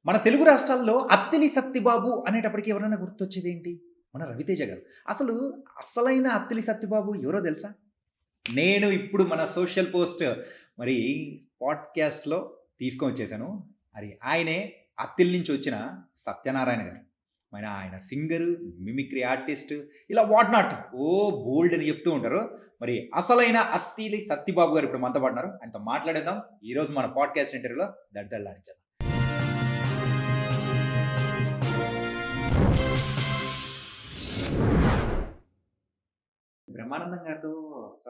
మన తెలుగు రాష్ట్రాల్లో 'అత్తిలి సత్తిబాబు' అనేటప్పటికి ఎవరైనా గుర్తొచ్చేదేంటి? మన 'రవితేజ' గారు. అసలు అసలైన 'అత్తిలి సత్తిబాబు' ఎవరో తెలుసా? నేను ఇప్పుడు మన సోషల్ పోస్ట్ మరి పాడ్‌కాస్ట్‌లో తీసుకొనొచ్చేసాను. మరి ఆయనే 'అత్తిలి' నుంచి వచ్చిన సత్యనారాయణ గారు. ఆయన సింగరు, మిమిక్రీ ఆర్టిస్ట్ ఇలా వాట్ నాట్ బోలెడన్ని అని చెప్తూ ఉంటారు. మరి అసలైన 'అత్తిలి సత్తిబాబు' గారు ఇప్పుడు మనతో పాటు ఉన్నారు. ఆయనతో మాట్లాడేద్దాం. ఈరోజు మన పాడ్‌కాస్ట్ ఇంటర్వ్యూలో దడదడలాడించేద్దాం. బ్రహ్మానందం గారితో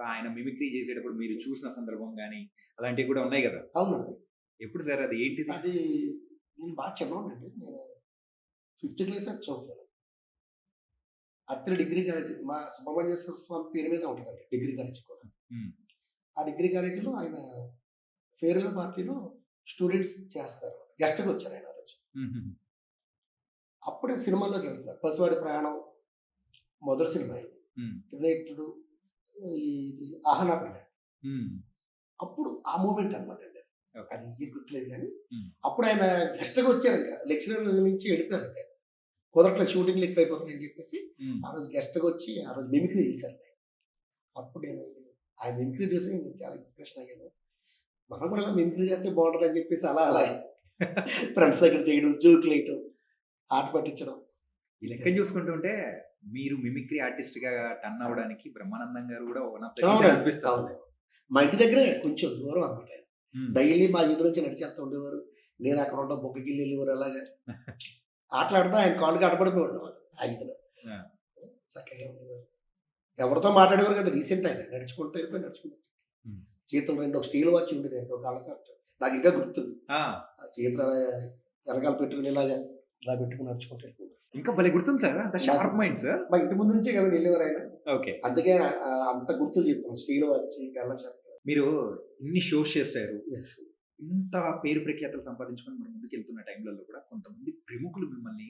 ఆయన మిమిక్రీ చేసేటప్పుడు మీరు చూసిన సందర్భం గాని, అలాంటివి కూడా ఉన్నాయి గదా! అవునండి. ఎప్పుడు సార్ అది ఏంటిది? అది నేను బాగా చిన్నోడినండి. నేను ఫిఫ్త్ క్లాస్ అది చదువుతున్నాను. అత్తిలి డిగ్రీ కాలేజీ మా సుబ్రహ్మణ్యేశ్వర స్వామి పేరు మీద ఉంటదండి డిగ్రీ కాలేజీ కూడా. హ్మ్. ఆ డిగ్రీ కాలేజీలో ఆయన ఫేర్‌వెల్ పార్టీలో స్టూడెంట్స్ చేస్తారు. గెస్ట్‌గా వచ్చారు ఆయన ఆ రోజు. హుహుహు. అప్పుడే సినిమాల్లోకెళ్తున్నారు. 'పసివాడి ప్రయాణం' మొదటి సినిమా ఇది. హ్మ్. 'త్రినేత్రుడు' ఇది 'ఆహనా పెళ్ళి' హ్మ్. అప్పుడు ఆ మూమెంట్ అనమాట అండి. ఓకే. అది ఇయర్ గుర్తులేదు గానీ, హ్మ్. అప్పుడు ఆయన గెస్ట్‌గా వచ్చారింక. లెక్చరర్ నుంచి వెళ్ళిపోయారింక. కుదరట్లేదు షూటింగ్‌లు ఎక్కువైపోతున్నాయని చెప్పేసి, హ్మ్. ఆ రోజు గెస్ట్‌గా వచ్చి ఆ రోజు మిమిక్రీ చేశారు. అప్పుడు నేను ఆయన మిమిక్రీ చూసి నేను చాలా ఇన్స్పిరేషన్ అయ్యాను. మనం కూడా ఇలా మిమిక్రీ చేస్తే బావుంటదని చెప్పేసి అలా అలా ఫ్రెండ్స్ దగ్గర చేయడం, జోకులేయటం, ఆట పట్టించడం. ఈ లెక్కన చూసుకుంటూ ఉంటే మీరు మిమిక్రీ ఆర్టిస్ట్‌గా టర్న్ అవ్వడానికి బ్రహ్మానందం గారు కూడా వన్ ఆఫ్ ద రీజన్ అవునండి. అనిపిస్తది. అవును. మా ఇంటి దగ్గరే కొంచెం దూరం అనమాట. హ్మ్. డైలీ మా వీధి నుంచి నడిచేస్తా ఉండేవారు. నేను అక్కడ ఉండడం బొగ్గగిల్లెళ్ళేవారు అలాగా. ఆటలాడుతూ ఆయన కాళ్ళకి అడ్డపడిపోయేవాడిని ఆ ఈతలో. ఆ! చక్కగా ఉండేవారు. ఎవరితో మాట్లాడేవారు కాదు. రీసెంట్ ఆయన. నడుచుకుంటూ వెళ్ళిపోయి నడుచుకుంటూ హ్మ్. చేతులు 2 ఒక స్టీల్ వాచ్ ఉండేదండి. ఒక అలసట. నాకింకా గుర్తుంది. ఆ! ఆ చేతులు అలా ఎనకాల పెట్టుకొని ఇలాగా ఇలా పెట్టుకొని నడుచుకుంటూ వెళ్ళిపోయారు. ఇంకా భలే గుర్తుంది సార్. అంత నాకు షార్ప్ మైండ్ సార్. మా ఇంటి ముందు నుంచే కదండీ వెళ్ళేవారాయన. ఓకే. అందుకే అంత గుర్తులు చెప్తున్నాను. స్టీల్ వాచ్, గల్ల షర్ట్. మీరు ఇన్ని షోస్ చేశారు. యెస్. ఇంత పేరు ప్రఖ్యాతలు సంపాదించుకొని మరి ముందుకెళ్తున్న టైంలలో కూడా కొంతమంది ప్రముఖులు మిమ్మల్ని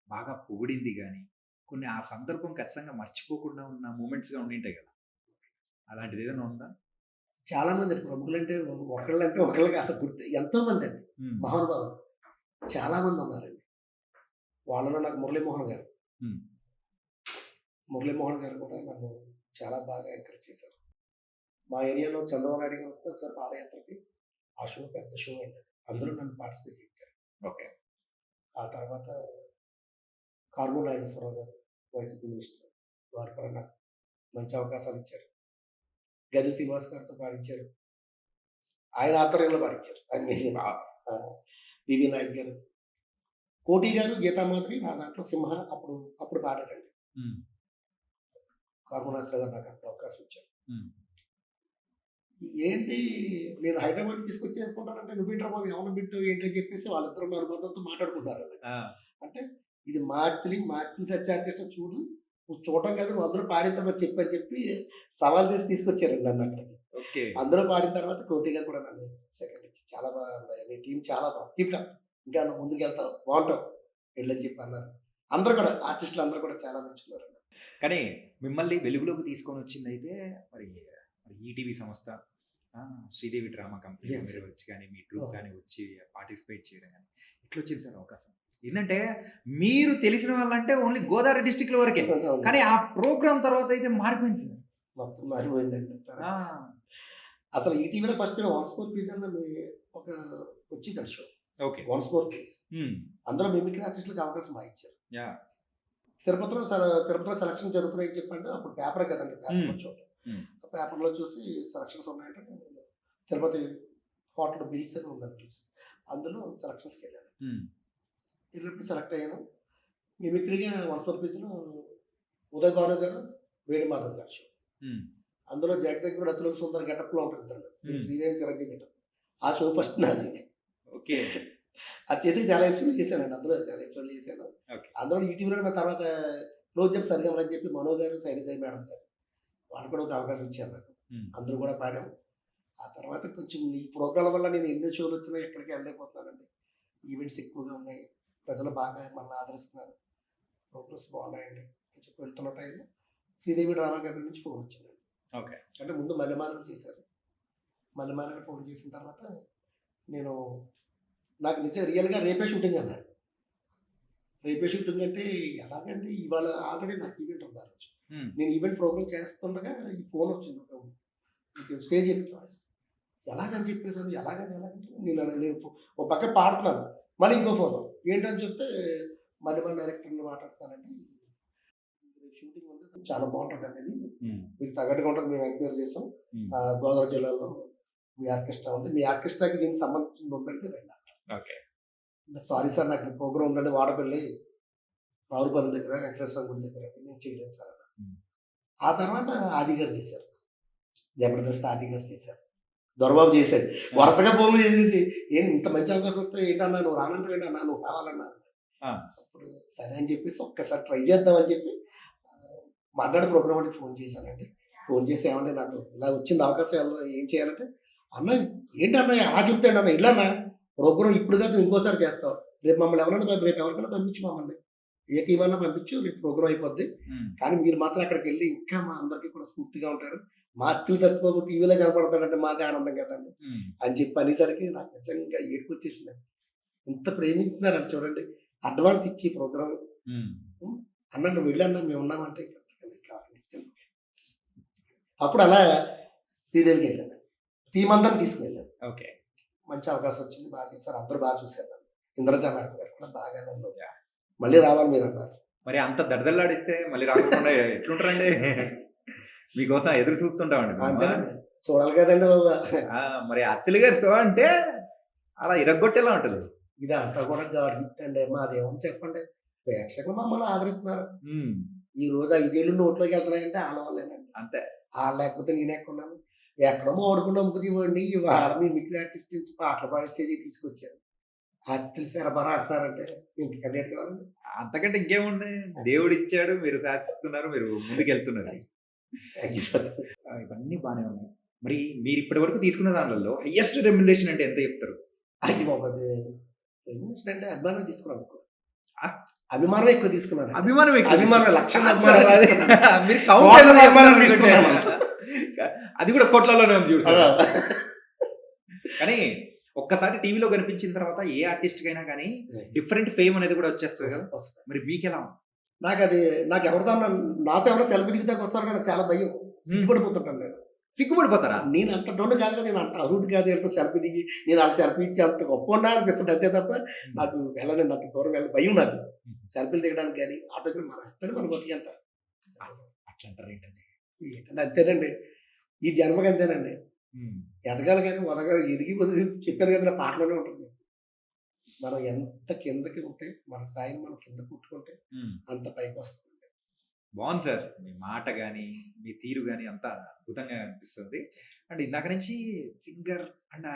బాగా పొగిడింది గాని, కొన్ని ఆ సందర్భం ఖచ్చితంగా మర్చిపోకుండా ఉన్న మూమెంట్స్‌గా ఉండింటాయి గదా! అలాంటిదేదైనా ఉందా? చాలా మందండి ప్రముఖులంటే ఒకళ్ళంటే ఒకళ్ళు కాదు గుర్తు ఎంతో మందండి. హ్మ్. మహానుభావులు. చాలా మందున్నారండి. వాళ్ళలో నాకు మురళీమోహన్ గారు. హ్మ్. మురళీమోహన్ గారు కూడా నన్ను చాలా బాగా ఎంకరేజ్ చేశారు. మా ఏరియాలో చంద్రబాబు నాయుడు గారు వస్తే ఒకసారి పాదయాత్రకి ఆ షో పెద్ద షో అండి. అందులో హ్మ్. నన్ను పార్టిసిపేట్ చేయించారు. ఓకే. ఆ తర్వాత కారుమూరి నాగేశ్వరరావు గారు వైసీపీ మినిస్టర్. వారు కూడా నాకు మంచి అవకాశాలిచ్చారు. గజల్ శ్రీనివాస్ గారితో పాడించారు. ఆయన ఆధ్వర్యంలో పాడించారు. ఆయన మెయిన్ వావ్! పివి నాయక్ గారు. కోటి గారు, గీతామాధురి నా దాంట్లో సింహ అప్పుడు అప్పుడు పాడారండి. హ్మ్. కారుమూరి నాగేశ్వరరావు గారు నాకు అప్పుడు అవకాశం ఇచ్చారు. హ్మ్. ఏంటి నేను హైదరాబాద్ తీసుకొచ్చేసుకుంటానంటే నువ్వేంట్రా బాబు ఎవరిని పెట్టావు ఏంటి అని చెప్పేసి వాళ్ళిద్దరు అనుబంధంతో మాట్లాడుకుంటారు. ఆ! అంటే ఇది మార్చిలి సత్యార్కెస్ట్రా చూడు. నువ్వు చూడటం కాదు నువ్వు అందులో పాడిన తర్వాత చెప్పు అని చెప్పి సవాల్ చేసి తీసుకొచ్చారండి నన్ను అక్కడికి. ఓకే. అందులో పాడిన తర్వాత కోటి గారు కూడా నన్ను సెకండ్ ఇచ్చి చాలా బాగుంది. నీ టీమ్ చాలా బాగుంది. Keep it up. ఇంకా నువ్వు ముందుకెళ్తావు బావుంటావు. వెళ్ళని చెప్పి అన్నారు. అందరూ కూడా ఆర్టిస్టులు అందరూ కూడా చాలా మెచ్చుకున్నారండి. కానీ మిమ్మల్ని వెలుగులోకి తీసుకొనొచ్చిందయితే మరి, మరి ఈటీవీ సంస్థ, ఆ! శ్రీదేవి డ్రామా కంపెనీలో యెస్. మీరు వచ్చి గాని, మీ ట్రూప్ అవును. గాని వచ్చి పార్టిసిపేట్ చేయడం గాని, ఎట్లొచ్చింది సార్ అవకాశం? ఏందంటే మీరు తెలిసిన వాళ్ళంటే ఓన్లీ గోదావరి డిస్ట్రిక్ట్‌ల వరకే. అవును. కానీ ఆ ప్రోగ్రామ్ తర్వాత అయితే మారిపోయింది సార్. మొత్తం మారిపోయిందండి. ఆ! అసలు ఈటీవీలో ఫస్ట్ వన్స్ మోర్ ప్లీజ్ అన్న ఒక వచ్చిందండి show. Okay. Once more please. హ్మ్. అందులో మిమిక్రీ ఆర్టిస్ట్‌లకి అవకాశం ఇచ్చారు. యాహ్! తిరుపతిలో సెలక్షన్ జరుగుతున్నాయని చెప్పంటే అప్పుడు పేపరే కదండీ! హ్మ్. పేపర్‌లో చూడటం. హ్మ్. ఆ పేపర్‌లో చూసి సెలక్షన్స్ ఉన్నాయంటే నేను తిరుపతి హోటల్ బిల్స్ అని ఉందండి బిల్స్. అందులో సెలక్షన్స్‌కెళ్ళాను. హ్మ్. ఎళ్ళినప్పుడు సెలెక్ట్ అయ్యాను. మిమిక్రీగా వన్స్ మోర్ ప్లీజ్‌లో ఉదయ్ భాను గారు, వేణు మాధవ్ గారి షో. హ్మ్. అందులో 'జగదేగుడు అతిలోక సుందరి' గెటప్‌లో ఉంటారు. నేను హ్మ్. శ్రీదేవి చిరంజీవి గెటప్. ఆ షో ఫస్ట్ నాది. ఓకే. అది చేసి చాలా ఎపిసోడ్‌లు చేశానండి. అందులో చాలా ఎపిసోడ్‌లు చేశాను. ఓకే. అందులో ఈటీవీలో మరి తర్వాత క్లోజప్ సరిగమలు అని చెప్పి మనో గారు, శైలజ మేడం గారు వాళ్ళు కూడా ఒక అవకాశం ఇచ్చారు నాకు. హ్మ్. అందులో కూడా పాడాం. ఆ తర్వాత కొంచెం ఈ ప్రోగ్రామ్‌ల వల్ల నేను ఎన్ని షోలొచ్చినా ఎక్కడికి వెళ్ళలేకపోతున్నానండి. ఈవెంట్స్ ఎక్కువగా ఉన్నాయి. ప్రజలు బాగా మనల్ని ఆదరిస్తున్నారు. ప్రోగ్రామ్స్ బాగున్నాయండి అని చెప్పి వెళ్తున్న టైంలో శ్రీదేవి డ్రామా కంపెనీ నుంచి ఫోన్ వచ్చిందండి. ఓకే. అంటే ముందు మల్లెమాలలు చేశారు. మల్లెమాలలు ఫోన్ చేసిన తర్వాత నేను నాకు నిజంగా రియల్‌గా రేపే షూటింగ్ అన్నారు. రేపే షూటింగ్ అంటే ఎలాగండి ఇవాళ ఆల్రెడీ నాకు ఈవెంట్ ఉంది ఆ రోజు. హ్మ్. నేను ఈవెంట్ ప్రోగ్రామ్ చేస్తుండగా ఈ ఫోన్ వచ్చింది. మీకు స్టేజ్ ఎక్కుతాను. ఎలాగని చెప్పేసాను. ఎలాగంటే నేను ఓ పక్క పాడుతున్నాను. మళ్ళీ ఇంకో ఫోను. ఏంటని చెప్తే మళ్ళీ డైరెక్టర్‌ని మాట్లాడతానండి. రేపు షూటింగ్ ఉంది. చాలా బావుంటదండి అది. హ్మ్. మీకు తగ్గట్టుగా ఉంటది. మేము ఎంక్వైరీ చేసాం. హ్మ్. గోదావరి జిల్లాలో మీ ఆర్కెస్ట్రా ఉంది. మీ ఆర్కెస్ట్రాకి దీనికి సంబంధించింది ఉందంటే రండి. ఓకే. సారీ సార్ నాకు ప్రోగ్రామ్ ఉందండి వాడపల్లి రావులపల్లి దగ్గర వెంకటేశ్వర గుడి దగ్గర నేను చేయలేను సార్ అన్నా. హ్మ్. ఆ తర్వాత ఆది గారు చేశారు. జబర్దస్త్ ఆది గారు చేశారు. దొరబాబు చేశాడు. వరుసగా ఫోన్లు చేసేసి "ఏంటి ఇంత మంచి అవకాశం వస్తే ఏంటన్నా నువ్వు రానంటావు ఏంటన్నా నువ్వు రావాలన్నా." ఆ! అప్పుడు సరే అని చెప్పేసి ఒక్కసారి ట్రై చేద్దాం అని చెప్పి మర్నాడు ప్రోగ్రామ్ వాడికి ఫోన్ చేశానండి. ఫోన్ చేసి "ఏవండీ నాకు ఇలా వచ్చింది అవకాశం ఏం చేయాలంటే" "అన్న ఏంటి అన్నయ్య అలా చెప్తాడు అన్న ఎళ్ళన్నా ప్రోగ్రామ్ ఇప్పుడు కాదు ఇంకోసారి చేస్తావు. రేపు మమ్మల్ని రేపు ఎవరికైనా పంపించు మమ్మల్ని. ఏ టీమ్ అన్నా పంపించు రేపు ప్రోగ్రామ్ అయిపోద్ది. హ్మ్. కానీ మీరు మాత్రం అక్కడికెళ్ళి ఇంకా మా అందరికీ కూడా స్ఫూర్తిగా ఉంటారు. మా అత్తిలి సత్యబాబు టీవీలో కనపడతాడంటే మాకే ఆనందం కదండీ." హ్మ్. అని చెప్పి అనేసరికి నాకు నిజంగా ఏడుపొచ్చేసిందండి. ఇంత ప్రేమిస్తున్నారండి చూడండి. అడ్వాన్స్ ఇచ్చి ప్రోగ్రామ్ హ్మ్. "అన్న నువ్వు వెళ్ళన్నా మేమున్నామంటే" అప్పుడు అలా శ్రీదేవికెళ్ళాను. టీమ్ అందరిని తీసుకెళ్ళాను. ఓకే. మంచి అవకాశం వచ్చింది. బాగా చేశారు. అందరూ బాగా చూసారు నన్ను. ఇంద్రజ మేడం గారు కూడా బాగా నన్ను యాహ్! మళ్ళీ రావాలి మీరన్నారు. మరి అంత దడదల్లాడిస్తే మళ్ళీ రాకుండా ఎట్లుంటారండి? మీకోసం ఎదురు చూస్తుంటామండి మేము. అంతేనండి. చూడాలి కదండీ బాబు. ఆ! మరి అత్తిలి గారి షో అంటే అలా ఇరగ్గొట్టేలా ఉంటది. ఇదంతా కూడా గాడ్ గిఫ్ట్ అండి. మాదేముంది చెప్పండి. ప్రేక్షకులు మమ్మల్ని ఆదరిస్తున్నారు. హ్మ్. ఈ రోజు 5 ఏళ్ళు నోట్లోకి వెళ్తున్నాయంటే ఆళ్ళ వల్లేనండి. అంతే. ఆళ్ళు లేకపోతే నేనెక్కడున్నాను. ఎక్కడో మామిడిపళ్ళు అమ్ముకునేవాడిని. ఇవాళ మిమిక్రీ ఆర్టిస్ట్ నుంచి పాటలు పాడే స్టేజ్‌కి తీసుకొచ్చారు. అత్తిలి శరభరా అంటున్నారంటే ఇంతకన్నా ఏటి కావాలండి. అంతకంటే ఇంకేముంది? దేవుడిచ్చాడు. మీరు శాసిస్తున్నారు. మీరు ముందుకెళ్తున్నారు. Thank you sir. ఇవన్నీ బానే ఉన్నాయి. మరి మీరిప్పటి వరకు తీసుకున్న దాంట్లలో హైయెస్ట్ రెమ్యునరేషన్ అంటే ఎంత చెప్తారు? అయ్య బాబోయ్! రెమ్యునరేషన్ అంటే అభిమానం తీసుకున్నాను ఎక్కువ. ఆ! అభిమానమే ఎక్కువ తీసుకున్నాను. అభిమానం ఎక్కువ. అభిమానం లక్షల కాదు అభిమానాలు సార్. తీసుకున్నాను. మీరు కౌంట్ కోట్ల ఏదో అభిమానం చెప్తారనుకుంటే. తీసుకున్నాను. అది కూడా కోట్లలోనే ఉంది చూడు ఆ! సార్. కానీ ఒక్కసారి టీవీలో కనిపించిన తర్వాత ఏ ఆర్టిస్ట్‌కైనా గాని డిఫరెంట్ ఫేమ్ అనేది కూడా వచ్చేస్తది కదా! మరి మీకెలా ఉంది? నాకది నాకెవరితో అన్నా నాతో ఎవరో సెల్ఫీ దిగుతానికి వస్తారో నాకు చాలా భయం. సిగ్గుపడిపోతుంటాను నేను. సిగ్గుపడిపోతారా? నేను అంత డొండు కాదు కదా! నేను అంత అరుడు కాదు వీళ్ళతో సెల్ఫీ దిగి నేను ఆళ్ళకి సెల్ఫీ ఇచ్చి అంత గొప్పోడినా అనిపిస్తది అంతే తప్ప నాకు వెళ్ళనండి అంత దూరం భయం నాకు. సెల్ఫీలు దిగడానికి గాని ఆటోగ్రాఫ్ మన అంతేనే మన బతుకంత. అట్లంటారేంటండి? ఏంటంటే అంతేనండి. ఈ జన్మకి అంతేనండి. హ్మ్. ఎదగాలి గాని ఎదిగి వదిలి చెప్పాను కదా! నా పాటలోనే ఉంటుంది. మనం ఎంత కిందకి ఉంటే మన స్థాయిని మనం కింద కొట్టుకుంటే హ్మ్. అంత పైకొస్తామండి. బావుంది సార్. మీ మాట గాని, మీ తీరు గాని అంతా అద్భుతంగా అనిపిస్తుంది. అండ్ ఇందాక నుంచి సింగర్ అండ్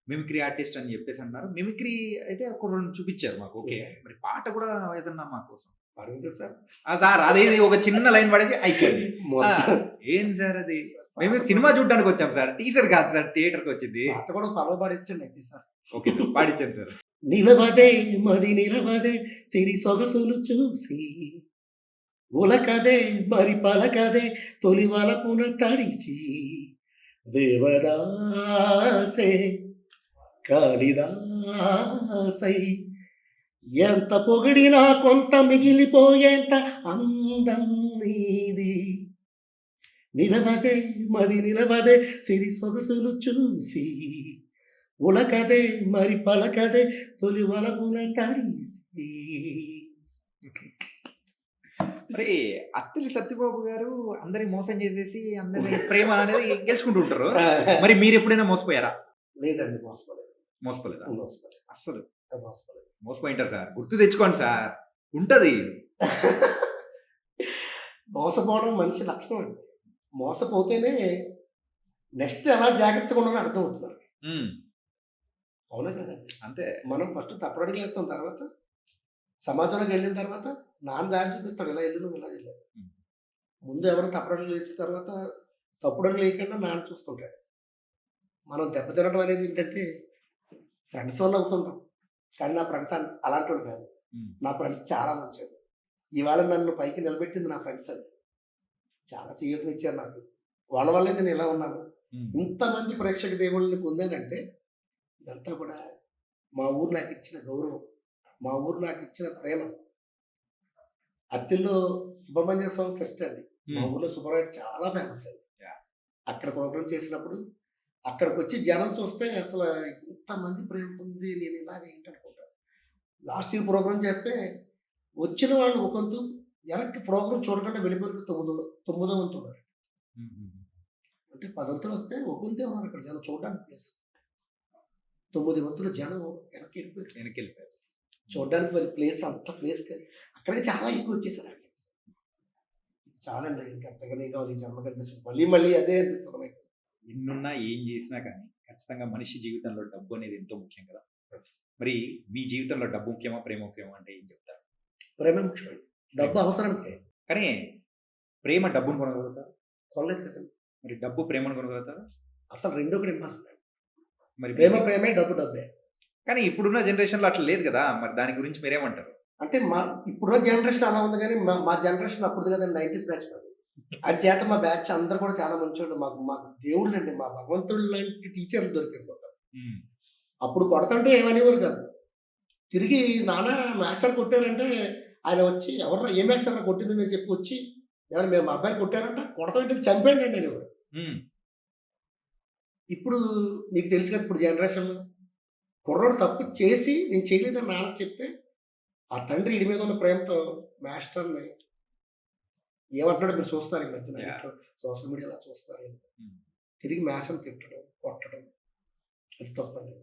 మిమిక్రీ ఆర్టిస్ట్ అని చెప్పేసి అన్నారు. మిమిక్రీ అయితే ఒక 2 చూపిచ్చారు మాకు. ఓకే. మరి పాట కూడా ఏదన్నా మా కోసం. పాడుందా సార్? సార్ అదేది ఒక చిన్న లైన్ పాడేసి అయిపోయింది. మొత్తం ఏం సార్ అది? మేము సినిమా చూడ్డానికి వచ్చాం సార్. టీజర్ కాదు సార్ థియేటర్‌కొచ్చింది. పాట కూడా పర్వ పాడించండి అయితే సార్. Okay sir. పాడించండి సార్. నిలవదే మది నిలవదే సిరి సొగసులు చూసి ఉలకదే మరి పలకదే తొలి వలపున తడిచి దేవదాసే కాళిదాసై ఎంత పొగిడినా కొంత మిగిలిపోయేంత అందం నీది నిలవదే మది నిలవదే సిరి సొగసులు చూసి ఉలకదే మరి పలకదే తొలి వలపున తడిసి. మరి అత్తిలి సత్యబాబు గారు అందరిని మోసం చేసేసి అందరి ప్రేమ అనేది గెలుచుకుంటూ ఉంటారు. మరి మీరెప్పుడైనా మోసపోయారా? లేదండి మోసపోలేదు. మోసపోలేదా? మోసపోలేదు. అస్సలు. మోసపోలేదు. మోసపోయింటారు సార్. గుర్తు తెచ్చుకోండి సార్. ఉంటది. మోసపోవడం మనిషి లక్షణం అండి. మోసపోతేనే నెక్స్ట్ ఎలా జాగ్రత్తగా ఉండాలో అర్థమవుతుంది మనకి. హ్మ్. అవునా కదండి. అంతే. మనం ఫస్ట్ తప్పుడడుగులేస్తాం తర్వాత సమాజంలోకి వెళ్ళిన తర్వాత నాన్న దారి చూపిస్తాడు ఇలా వెళ్ళు నువ్వు ఇలా వెళ్ళు. హ్మ్. ముందు ఎవరు తప్పుడడుగులు వేసిన తర్వాత తప్పుడడుగులు వేయకుండా నాన్న చూస్తుంటాడు. మనం దెబ్బతినడం అనేది ఏంటంటే ఫ్రెండ్స్ వల్ల అవుతుంటాం. కానీ నా ఫ్రెండ్స్ అలాంటోళ్ళు కాదు. హ్మ్. నా ఫ్రెండ్స్ చాలా మంచోళ్ళు. ఇవాళ నన్ను పైకి నిలబెట్టింది నా ఫ్రెండ్స్ అండి. చాలా చేయూతనిచ్చారు నాకు. వాళ్ళ వల్లే నేను ఇలా ఉన్నాను. హ్మ్. ఇంతమంది ప్రేక్షక దేవుళ్ళని పొందానంటే ఇదంతా కూడా మా ఊరు నాకు ఇచ్చిన గౌరవం, మా ఊరు నాకు ఇచ్చిన ప్రేమ. అత్తిల్లో సుబ్రహ్మణ్య స్వామి ఫెస్ట్ అండి. మా హ్మ్. ఊర్లో సుబ్రహ్మణ్యం చాలా ఫేమస్ అండి. యాహ్! అక్కడ ప్రోగ్రామ్ చేసినప్పుడు అక్కడికొచ్చి జనం చూస్తే అసలు ఇంతమంది ప్రేమ ఉంది. నేను ఇలాగ ఏంటనుకుంటాను. లాస్ట్ ఇయర్ ప్రోగ్రామ్ చేస్తే వచ్చిన వాళ్ళు ఒకంతు, వెనక్కి ప్రోగ్రామ్ చూడకుండా వెళ్ళిపోయిన తొమ్మిదో వంతు ఉన్నారు. హుహు. అంటే 10 వంతులు వస్తే ఒక వంతే ఉన్నారు అక్కడ జనం చూడడానికి ప్లేస్. 9 వంతుల జనం వెనక్కి వెళ్ళిపోయారు. వెనకెళ్ళిపోయారు. చూడడానికి మరి ప్లేస్ అంత ప్లేస్ అక్కడికి చాలా ఎక్కువ వచ్చేసారు ఆడియన్స్. చాలండి ఇంక అంతకనే కావాలి ఈ జన్మ కనిపిస్తుంది. మళ్ళీ మళ్ళీ అదే అనిపిస్తుంది నాకు. ఎన్నున్నా, ఏం జేసినా కానీ ఖచ్చితంగా మనిషి జీవితంలో డబ్బు అనేది ఎంతో ముఖ్యం కదా! మరి మీ జీవితంలో డబ్బు ముఖ్యమా? ప్రేమ ముఖ్యమా అంటే ఏం చెప్తారు? ప్రేమే ముఖ్యమండి. డబ్బు అవసరానికే. కానీ ప్రేమ డబ్బును కొనగలుగుతారా? కొనలేదు కదండి. మరి డబ్బు ప్రేమను కొనగలుగుతారా? అసలు రెండూ కూడా ఇంపాసిబుల్ అండి. మరి ప్రేమ ప్రేమే, డబ్బు డబ్బే. కానీ ఇప్పుడున్న జనరేషన్‌లో అట్లా లేదు గదా! మరి దాని గురించి మీరేమంటారు? అంటే ఇప్పుడున్న జనరేషన్ అలా ఉంది గానీ, మా జనరేషన్ అప్పుడుది కదండి 90స్ బ్యాచ్ మాది. అంచేత మా బ్యాచ్ అందరూ కూడా చాలా మంచోళ్ళు. మాకు మాకు దేవుళ్ళండి. మా భగవంతుడు లాంటి టీచర్లు దొరికారు మాకు. హ్మ్. అప్పుడు కొడతంటే ఏమనేవారు కాదు. తిరిగి నాన్న మాస్టర్ కొట్టారంటే ఆయన వచ్చి ఎవర్రా ఏ మాస్టర్‌రా కొట్టింది అని చెప్పి వచ్చి, ఎవరు మేము మా అబ్బాయిని కొట్టారంట కొడతామంటే చంపేయండి అనేవారు. హ్మ్. ఇప్పుడు మీకు తెలుసు కదా ఇప్పుడు జనరేషన్‌లో కుర్రోడు తప్పు చేసి నేను చేయలేదని నాన్నకి చెప్తే, ఆ తండ్రి ఈడి మీద ఉన్న ప్రేమతో మాస్టర్‌ని ఏమంటున్నాడో మీరు చూస్తున్నారు ఈ మధ్యన యాహ్! ఇంట్లో సోషల్ మీడియాలో చూస్తున్నారు. హ్మ్. తిరిగి మాస్టర్‌ని తిట్టడం, కొట్టడం అది తప్పండి.